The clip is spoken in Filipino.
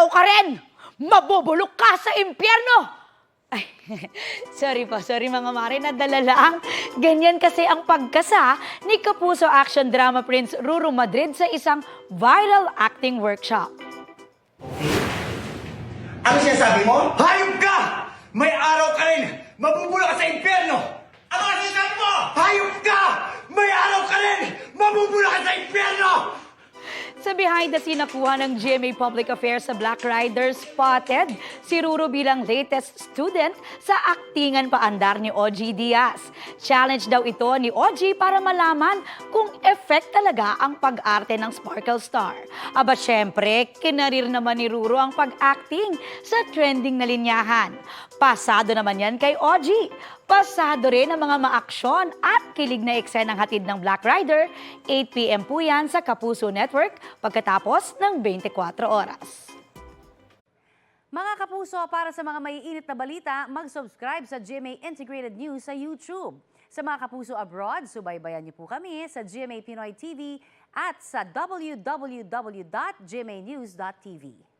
araw ka rin, mabubulok ka sa impyerno! Ay, sorry mga mare, nadala lang. Ganyan kasi ang pagkasa ni Kapuso Action Drama Prince Ruru Madrid sa isang viral acting workshop. Ano sinasabi mo? Hayop ka! May araw ka rin! Mabubulok ka sa impyerno! Ano ang sinasabi mo? Hayop ka! May araw ka rin! Mabubulok ka sa impyerno! Sa behind the scene nakuha ng GMA Public Affairs sa Black Riders, spotted si Ruru bilang latest student sa aktingan paandar ni OG Diaz. Challenge daw ito ni OG para malaman kung effect talaga ang pag-arte ng Sparkle Star. Aba syempre, kinarir naman ni Ruru ang pag-acting sa trending na linyahan. Pasado naman yan kay OG. Pasado rin ang mga maaksyon at kilig na eksenang hatid ng Black Rider. 8 p.m. po yan sa Kapuso Network pagkatapos ng 24 oras. Mga kapuso, para sa mga maiinit na balita, mag-subscribe sa GMA Integrated News sa YouTube. Sa mga kapuso abroad, subaybayan niyo po kami sa GMA Pinoy TV at sa www.gmanews.tv.